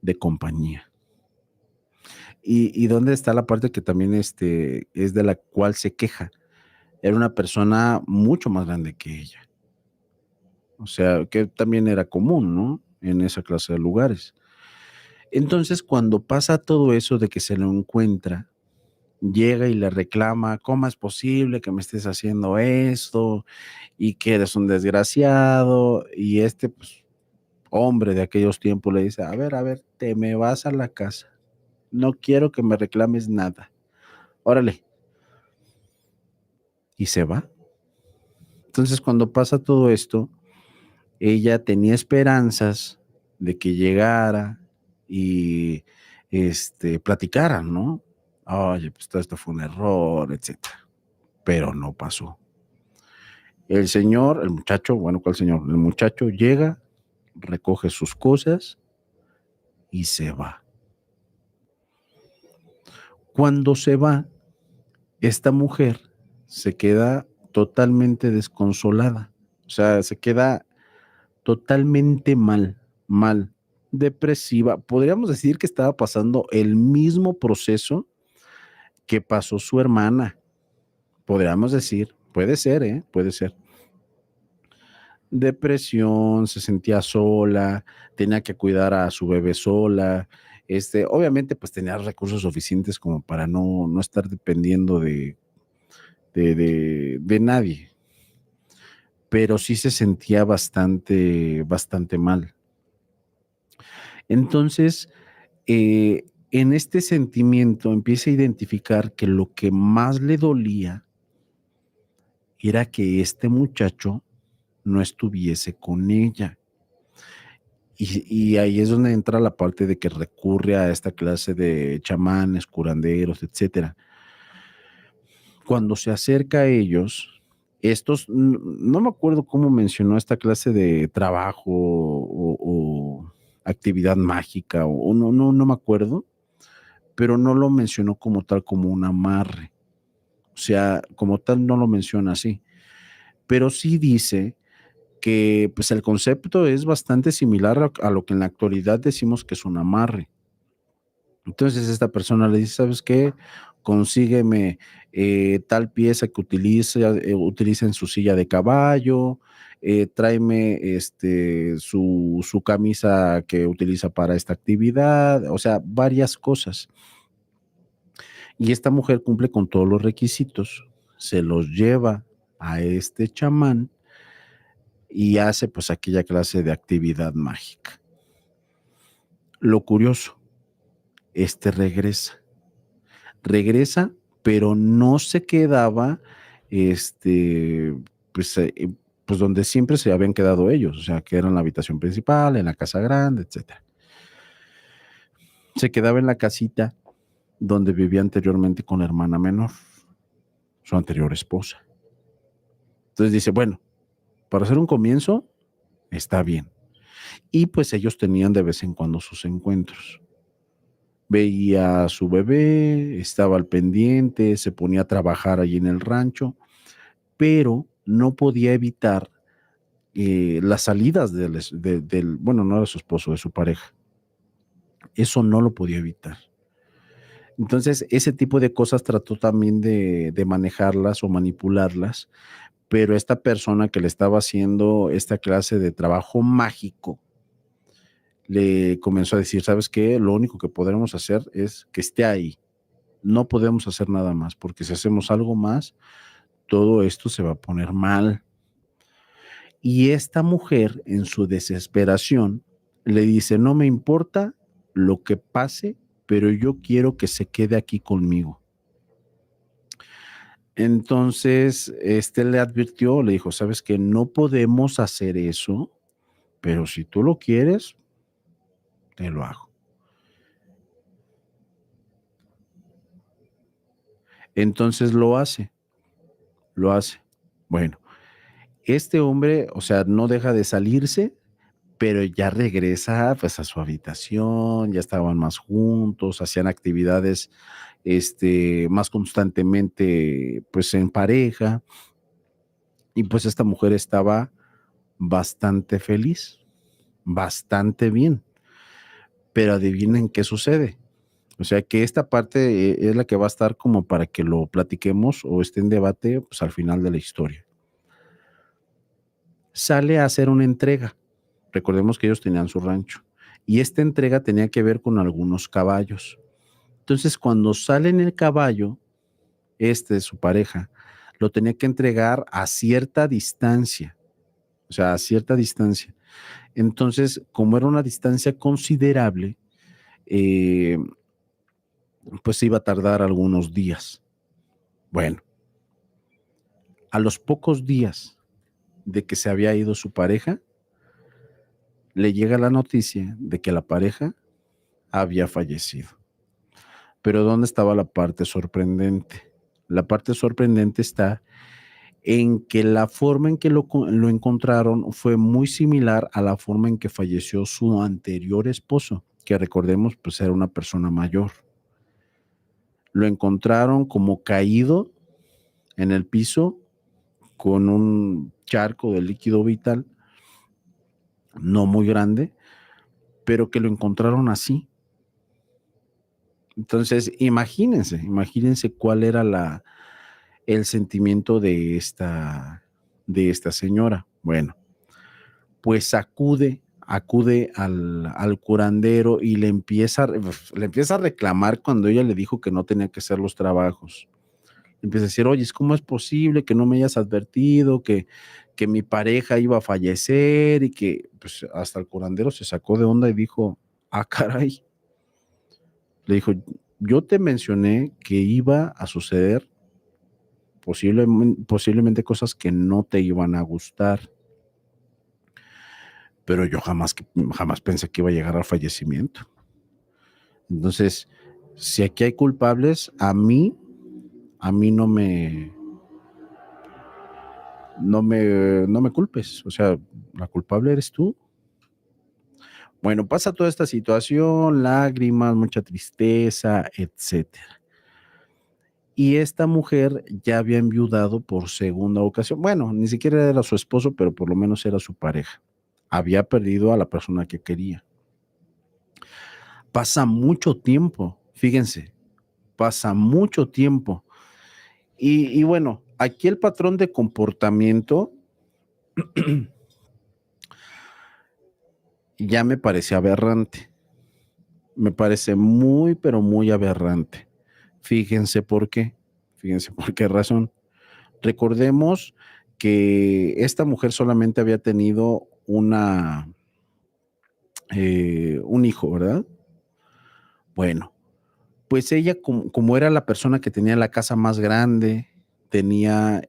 de compañía. Y dónde está la parte que también, es de la cual se queja. Era una persona mucho más grande que ella. O sea, que también era común, ¿no? En esa clase de lugares. Entonces, cuando pasa todo eso de que se lo encuentra, llega y le reclama: "¿Cómo es posible que me estés haciendo esto? Y que eres un desgraciado". Y pues, hombre de aquellos tiempos le dice: a ver, te me vas a la casa. No quiero que me reclames nada. Órale". Y se va. Entonces, cuando pasa todo esto, ella tenía esperanzas de que llegara y, platicaran, ¿no? Oye, pues todo esto fue un error, etcétera, pero no pasó. El muchacho, bueno, ¿cuál señor? El muchacho llega, recoge sus cosas y se va. Cuando se va, esta mujer se queda totalmente desconsolada, o sea, se queda totalmente mal, mal, depresiva. Podríamos decir que estaba pasando el mismo proceso que pasó su hermana, podríamos decir, puede ser, puede ser. Depresión, se sentía sola, tenía que cuidar a su bebé sola, obviamente, pues, tenía recursos suficientes como para no estar dependiendo de nadie, pero sí se sentía bastante mal. Entonces, en este sentimiento empieza a identificar que lo que más le dolía era que este muchacho no estuviese con ella. Y ahí es donde entra la parte de que recurre a esta clase de chamanes, curanderos, etcétera. Cuando se acerca a ellos, no me acuerdo cómo mencionó esta clase de trabajo o actividad mágica, o no me acuerdo, pero no lo mencionó como tal, como un amarre. O sea, como tal no lo menciona así, pero sí dice que, pues, el concepto es bastante similar a lo que en la actualidad decimos que es un amarre. Entonces, esta persona le dice: "¿Sabes qué? consígueme tal pieza que utiliza en su silla de caballo, tráeme su camisa que utiliza para esta actividad, o sea, varias cosas. Y esta mujer cumple con todos los requisitos, se los lleva a este chamán y hace pues aquella clase de actividad mágica. Lo curioso, regresa, pero no se quedaba, pues, pues donde siempre se habían quedado ellos, o sea, que era en la habitación principal, en la casa grande, etcétera. Se quedaba en la casita donde vivía anteriormente con la hermana menor, su anterior esposa. Entonces dice, bueno, para hacer un comienzo, está bien. Y pues ellos tenían de vez en cuando sus encuentros. Veía a su bebé, estaba al pendiente, se ponía a trabajar allí en el rancho, pero no podía evitar las salidas bueno, no era su esposo, de su pareja. Eso no lo podía evitar. Entonces, ese tipo de cosas trató también de manejarlas o manipularlas, pero esta persona que le estaba haciendo esta clase de trabajo mágico, le comenzó a decir, ¿sabes qué? Lo único que podremos hacer es que esté ahí. No podemos hacer nada más, porque si hacemos algo más, todo esto se va a poner mal. Y esta mujer, en su desesperación, le dice, no me importa lo que pase, pero yo quiero que se quede aquí conmigo. Entonces, le advirtió, le dijo, sabes que no podemos hacer eso, pero si tú lo quieres, te lo hago. Entonces lo hace. Bueno, este hombre, o sea, no deja de salirse, pero ya regresa pues a su habitación, ya estaban más juntos, hacían actividades más constantemente pues en pareja y pues esta mujer estaba bastante feliz, bastante bien, pero adivinen qué sucede. O sea que esta parte es la que va a estar como para que lo platiquemos o esté en debate pues al final de la historia. Sale a hacer una entrega. Recordemos que ellos tenían su rancho y esta entrega tenía que ver con algunos caballos. Entonces, cuando sale en el caballo, su pareja, lo tenía que entregar a cierta distancia, o sea, a cierta distancia. Entonces, como era una distancia considerable, eh, pues iba a tardar algunos días. Bueno, a los pocos días de que se había ido su pareja, le llega la noticia de que la pareja había fallecido. Pero ¿dónde estaba la parte sorprendente? La parte sorprendente está en que la forma en que lo encontraron fue muy similar a la forma en que falleció su anterior esposo, que recordemos, pues era una persona mayor. Lo encontraron como caído en el piso con un charco de líquido vital, no muy grande, pero que lo encontraron así. Entonces, imagínense cuál era el sentimiento de esta señora. Bueno, pues acude al curandero y le empieza a reclamar cuando ella le dijo que no tenía que hacer los trabajos. Empieza a decir, oye, ¿cómo es posible que no me hayas advertido que mi pareja iba a fallecer? Y que pues hasta el curandero se sacó de onda y dijo, ah, caray. Le dijo, yo te mencioné que iba a suceder posiblemente cosas que no te iban a gustar, pero yo jamás pensé que iba a llegar al fallecimiento. Entonces, si aquí hay culpables, a mí no me culpes, o sea, la culpable eres tú. Bueno, pasa toda esta situación, lágrimas, mucha tristeza, etcétera. Y esta mujer ya había enviudado por segunda ocasión. Bueno, ni siquiera era su esposo, pero por lo menos era su pareja. Había perdido a la persona que quería. Pasa mucho tiempo, fíjense, pasa mucho tiempo. Y bueno, aquí el patrón de comportamiento ya me parece aberrante. Me parece muy, pero muy aberrante. Fíjense por qué. Fíjense por qué razón. Recordemos que esta mujer solamente había tenido un hijo, ¿verdad? Bueno, pues ella, como era la persona que tenía la casa más grande, tenía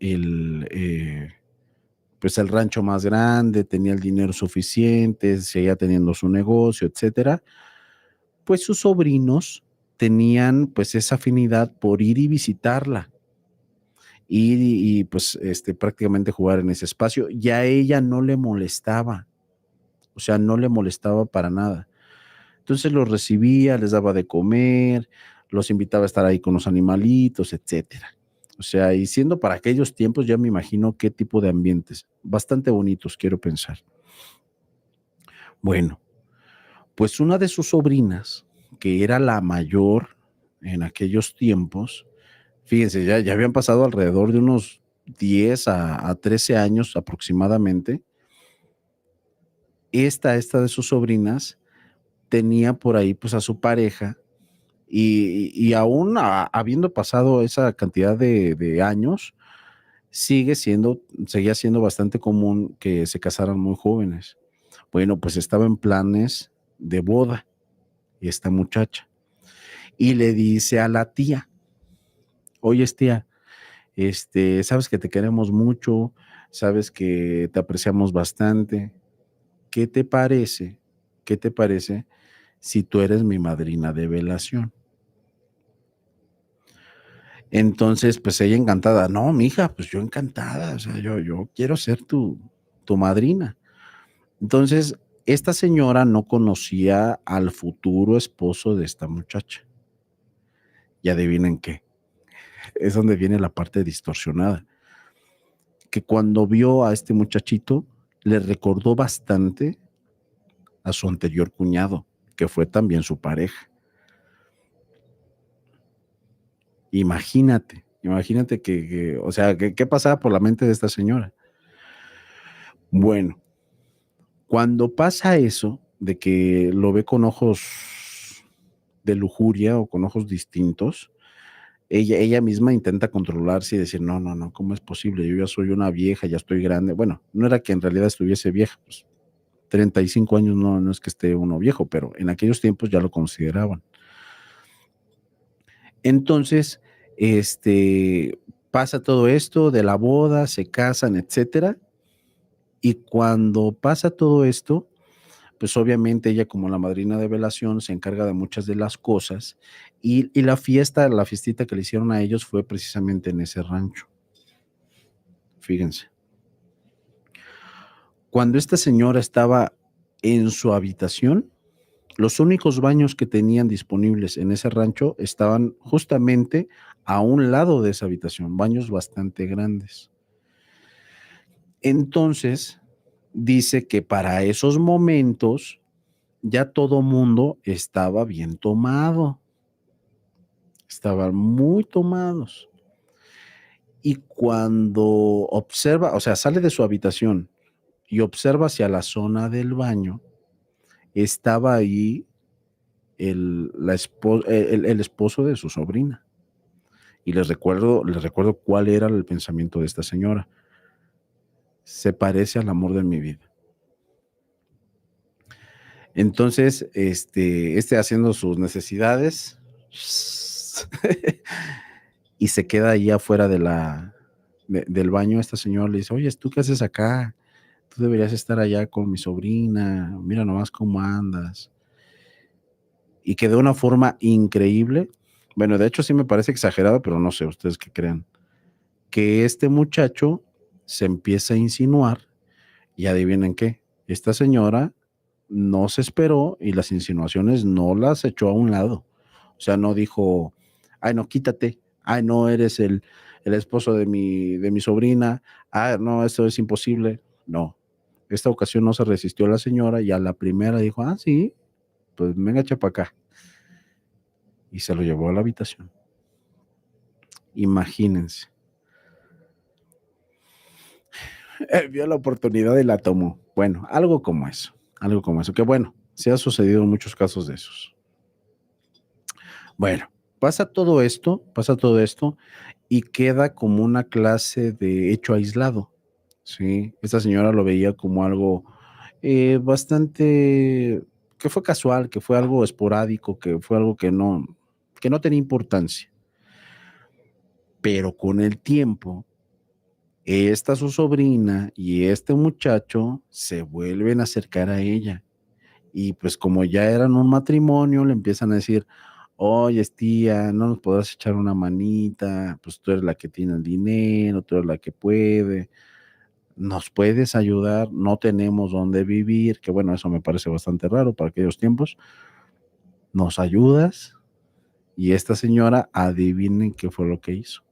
pues el rancho más grande, tenía el dinero suficiente, seguía teniendo su negocio, etcétera, pues sus sobrinos tenían pues esa afinidad por ir y visitarla pues prácticamente jugar en ese espacio. Y a ella no le molestaba, o sea, no le molestaba para nada. Entonces los recibía, les daba de comer, los invitaba a estar ahí con los animalitos, etcétera. O sea, y siendo para aquellos tiempos, ya me imagino qué tipo de ambientes, bastante bonitos, quiero pensar. Bueno, pues una de sus sobrinas, que era la mayor en aquellos tiempos, fíjense, ya habían pasado alrededor de unos 10 a 13 años aproximadamente. Esta de sus sobrinas tenía por ahí pues a su pareja y aún habiendo pasado esa cantidad de años, seguía siendo bastante común que se casaran muy jóvenes. Bueno, pues estaba en planes de boda esta muchacha y le dice a la tía, oye tía, sabes que te queremos mucho, sabes que te apreciamos bastante. ¿Qué te parece? ¿Qué te parece si tú eres mi madrina de velación? Entonces, pues ella encantada, no, mija, pues yo encantada, o sea, yo quiero ser tu madrina. Entonces, esta señora no conocía al futuro esposo de esta muchacha. Y adivinen qué, es donde viene la parte distorsionada. Que cuando vio a este muchachito, le recordó bastante a su anterior cuñado, que fue también su pareja. Imagínate o sea, ¿qué pasaba por la mente de esta señora? Bueno, cuando pasa eso, de que lo ve con ojos de lujuria o con ojos distintos, ella misma intenta controlarse y decir, no, no, no, ¿cómo es posible? Yo ya soy una vieja, ya estoy grande. Bueno, no era que en realidad estuviese vieja, pues 35 años no es que esté uno viejo, pero en aquellos tiempos ya lo consideraban. Entonces, pasa todo esto de la boda, se casan, etcétera. Y cuando pasa todo esto, pues obviamente ella como la madrina de velación se encarga de muchas de las cosas y la fiestita que le hicieron a ellos fue precisamente en ese rancho. Fíjense. Cuando esta señora estaba en su habitación, los únicos baños que tenían disponibles en ese rancho estaban justamente a un lado de esa habitación, baños bastante grandes. Entonces, dice que para esos momentos ya todo mundo estaba bien tomado, estaban muy tomados. Y cuando observa, o sea, sale de su habitación y observa hacia la zona del baño, estaba ahí el esposo de su sobrina. Y les recuerdo cuál era el pensamiento de esta señora. Se parece al amor de mi vida. Entonces, haciendo sus necesidades y se queda ahí afuera del baño. Esta señora le dice, oye, ¿tú qué haces acá? Tú deberías estar allá con mi sobrina, mira nomás cómo andas. Y que de una forma increíble, bueno, de hecho sí me parece exagerado, pero no sé, ustedes qué crean, que este muchacho se empieza a insinuar y adivinen qué, esta señora no se esperó y las insinuaciones no las echó a un lado. O sea, no dijo, ay, no, quítate, ay, no, eres el esposo de mi sobrina, ah, no, esto es imposible. No, esta ocasión no se resistió la señora y a la primera dijo, ah, sí, pues venga, echa para acá. Y se lo llevó a la habitación. Imagínense. Vio la oportunidad y la tomó. Bueno, algo como eso, que bueno, se ha sucedido en muchos casos de esos. Bueno, pasa todo esto y queda como una clase de hecho aislado, ¿sí? Esta señora lo veía como algo bastante, que fue casual, que fue algo esporádico, que fue algo que no tenía importancia. Pero con el tiempo, esta su sobrina y este muchacho se vuelven a acercar a ella. Y pues como ya eran un matrimonio, le empiezan a decir, oye, tía, no nos podrás echar una manita, pues tú eres la que tiene el dinero, tú eres la que puede, nos puedes ayudar, no tenemos dónde vivir, que bueno, eso me parece bastante raro para aquellos tiempos, nos ayudas. Y esta señora, adivinen qué fue lo que hizo.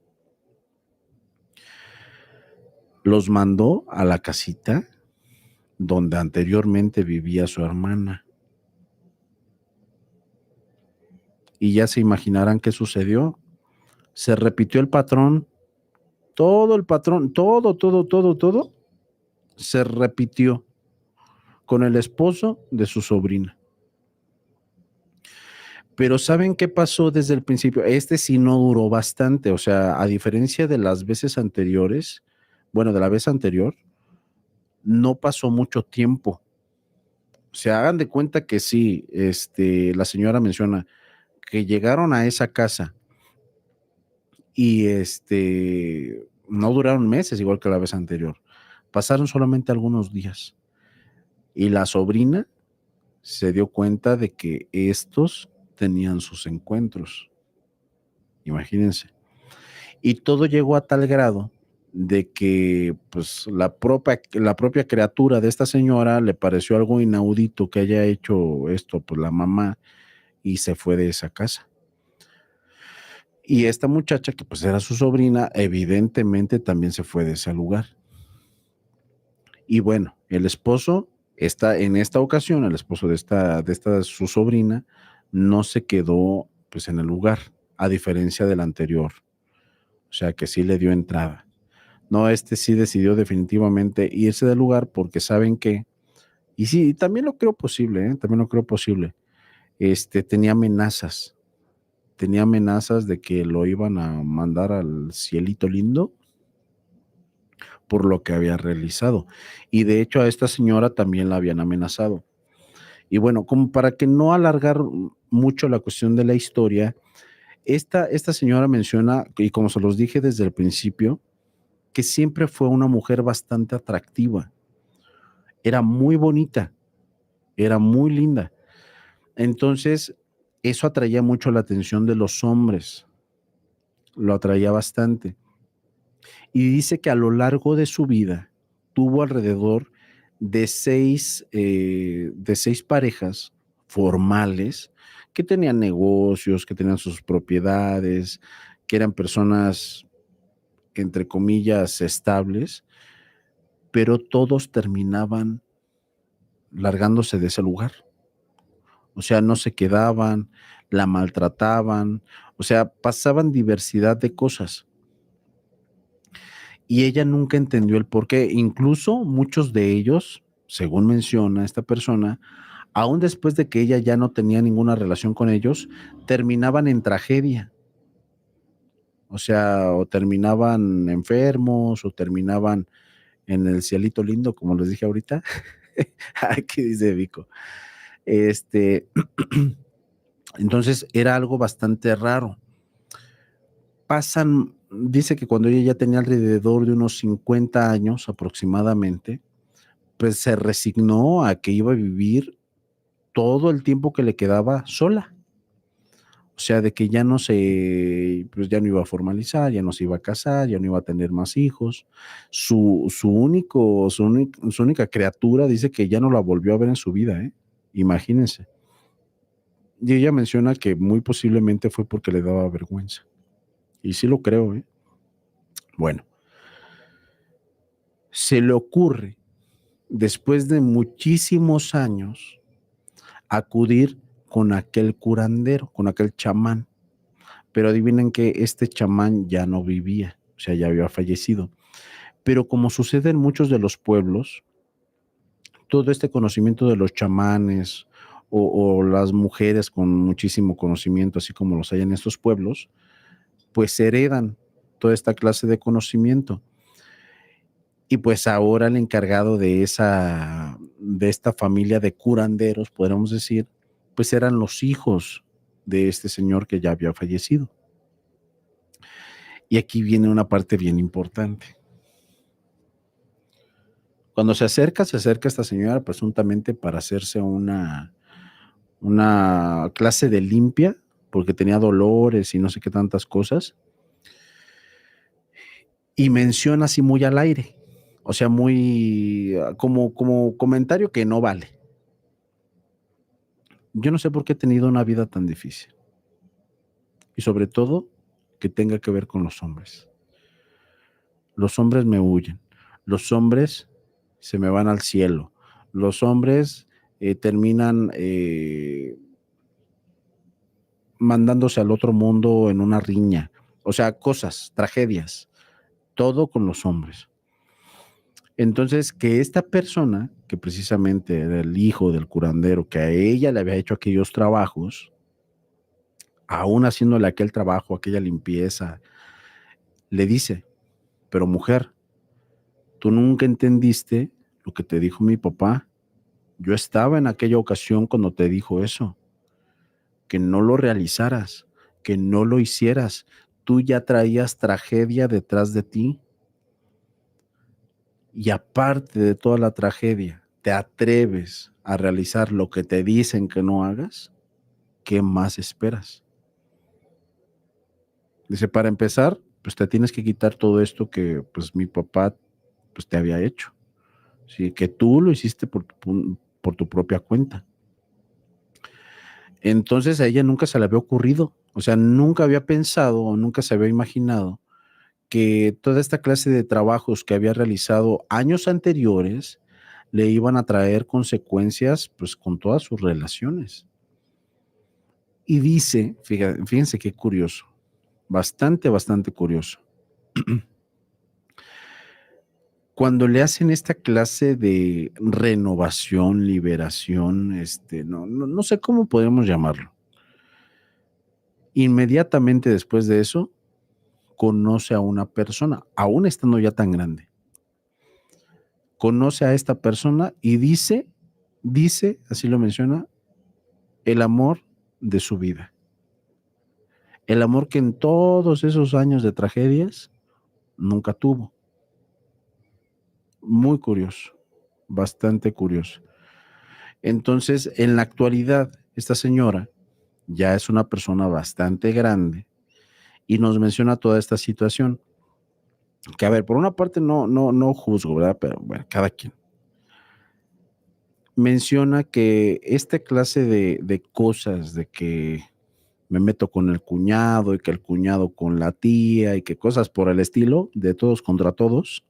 Los mandó a la casita donde anteriormente vivía su hermana. Y ya se imaginarán qué sucedió. Se repitió el patrón, todo, se repitió con el esposo de su sobrina. Pero ¿saben qué pasó desde el principio? Este sí no duró bastante, o sea, a diferencia de las veces anteriores, bueno, de la vez anterior, no pasó mucho tiempo. O sea, hagan de cuenta que sí, la señora menciona que llegaron a esa casa y no duraron meses igual que la vez anterior. Pasaron solamente algunos días y la sobrina se dio cuenta de que estos tenían sus encuentros. Imagínense. Y todo llegó a tal grado de que pues la propia criatura de esta señora le pareció algo inaudito que haya hecho esto pues la mamá y se fue de esa casa. Y esta muchacha, que pues era su sobrina, evidentemente también se fue de ese lugar. Y bueno, el esposo está en esta ocasión, el esposo de esta su sobrina, no se quedó pues en el lugar, a diferencia del anterior. O sea que sí le dio entrada. No, sí decidió definitivamente irse del lugar porque saben que, y sí, también lo creo posible, también lo creo posible. Tenía amenazas de que lo iban a mandar al cielito lindo por lo que había realizado. Y de hecho a esta señora también la habían amenazado. Y bueno, como para que no alargar mucho la cuestión de la historia, esta señora menciona, y como se los dije desde el principio, que siempre fue una mujer bastante atractiva. Era muy bonita, era muy linda. Entonces, eso atraía mucho la atención de los hombres, lo atraía bastante. Y dice que a lo largo de su vida tuvo alrededor de seis parejas formales que tenían negocios, que tenían sus propiedades, que eran personas, entre comillas, estables, pero todos terminaban largándose de ese lugar. O sea, no se quedaban, la maltrataban, o sea, pasaban diversidad de cosas. Y ella nunca entendió el por qué. Incluso muchos de ellos, según menciona esta persona, aún después de que ella ya no tenía ninguna relación con ellos, terminaban en tragedia. O sea, o terminaban enfermos, o terminaban en el cielito lindo, como les dije ahorita. Aquí dice Vico. Este, entonces era algo bastante raro. Dice que cuando ella ya tenía alrededor de unos 50 años aproximadamente, pues se resignó a que iba a vivir todo el tiempo que le quedaba sola. O sea, de que pues ya no iba a formalizar, ya no se iba a casar, ya no iba a tener más hijos. Su única criatura dice que ya no la volvió a ver en su vida, ¿eh? Imagínense. Y ella menciona que muy posiblemente fue porque le daba vergüenza. Y sí lo creo, ¿eh? Bueno, se le ocurre, después de muchísimos años, acudir con aquel curandero, con aquel chamán, pero adivinen que este chamán ya no vivía, o sea, ya había fallecido. Pero como sucede en muchos de los pueblos, todo este conocimiento de los chamanes o las mujeres con muchísimo conocimiento, así como los hay en estos pueblos, pues heredan toda esta clase de conocimiento. Y pues ahora el encargado de esta familia de curanderos, podríamos decir, pues eran los hijos de este señor que ya había fallecido. Y aquí viene una parte bien importante. Cuando se acerca esta señora presuntamente para hacerse una clase de limpia, porque tenía dolores y no sé qué tantas cosas, y menciona así muy al aire, o sea, muy como comentario que no vale. Yo no sé por qué he tenido una vida tan difícil. Y sobre todo, que tenga que ver con los hombres. Los hombres me huyen. Los hombres se me van al cielo. Los hombres terminan mandándose al otro mundo en una riña. O sea, cosas, tragedias. Todo con los hombres. Entonces, que esta persona, que precisamente era el hijo del curandero, que a ella le había hecho aquellos trabajos, aún haciéndole aquel trabajo, aquella limpieza, le dice, pero mujer, tú nunca entendiste lo que te dijo mi papá. Yo estaba en aquella ocasión cuando te dijo eso, que no lo realizaras, que no lo hicieras. Tú ya traías tragedia detrás de ti. Y aparte de toda la tragedia, ¿te atreves a realizar lo que te dicen que no hagas? ¿Qué más esperas? Dice, para empezar, pues te tienes que quitar todo esto que pues mi papá pues te había hecho. Sí, que tú lo hiciste por tu propia cuenta. Entonces a ella nunca se le había ocurrido, o sea, nunca había pensado o nunca se había imaginado que toda esta clase de trabajos que había realizado años anteriores le iban a traer consecuencias pues con todas sus relaciones. Y dice, fíjense qué curioso, bastante curioso. Cuando le hacen esta clase de renovación, liberación, no sé cómo podemos llamarlo. Inmediatamente después de eso, conoce a una persona, aún estando ya tan grande. Conoce a esta persona y dice, así lo menciona, el amor de su vida. El amor que en todos esos años de tragedias nunca tuvo. Muy curioso, bastante curioso. Entonces, en la actualidad, esta señora ya es una persona bastante grande y nos menciona toda esta situación. Que a ver, por una parte no juzgo, ¿verdad? Pero bueno, cada quien. Menciona que esta clase de cosas, de que me meto con el cuñado y que el cuñado con la tía y que cosas por el estilo, de todos contra todos,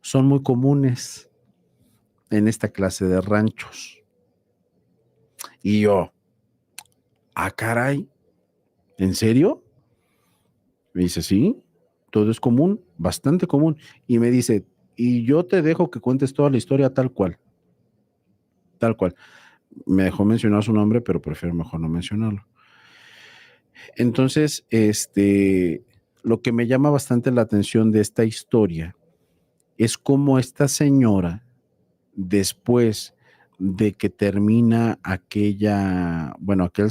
son muy comunes en esta clase de ranchos. Y yo, caray, ¿en serio? Me dice, sí, todo es común, bastante común. Y me dice, y yo te dejo que cuentes toda la historia tal cual, tal cual. Me dejó mencionar su nombre, pero prefiero mejor no mencionarlo. Entonces, lo que me llama bastante la atención de esta historia es cómo esta señora, después de que termina aquel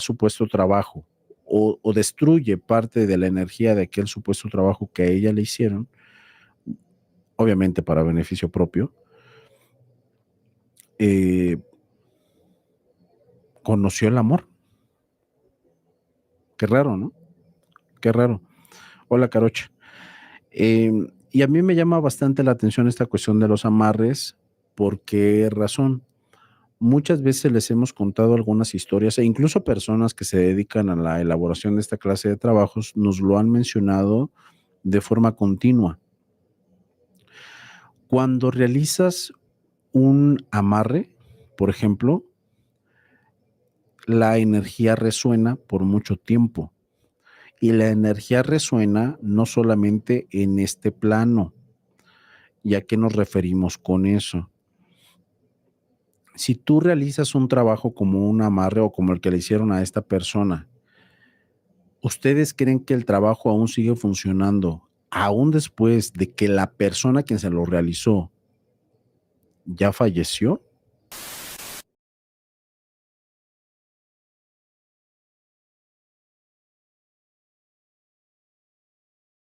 supuesto trabajo, o destruye parte de la energía de aquel supuesto trabajo que a ella le hicieron, obviamente para beneficio propio, eh, conoció el amor. Qué raro, ¿no? Qué raro. Hola, Carocha. Y a mí me llama bastante la atención esta cuestión de los amarres. ¿Por qué razón? Muchas veces les hemos contado algunas historias e incluso personas que se dedican a la elaboración de esta clase de trabajos nos lo han mencionado de forma continua. Cuando realizas un amarre, por ejemplo, la energía resuena por mucho tiempo. Y la energía resuena no solamente en este plano. ¿Y a qué nos referimos con eso? Si tú realizas un trabajo como un amarre o como el que le hicieron a esta persona, ¿ustedes creen que el trabajo aún sigue funcionando, aún después de que la persona quien se lo realizó ya falleció?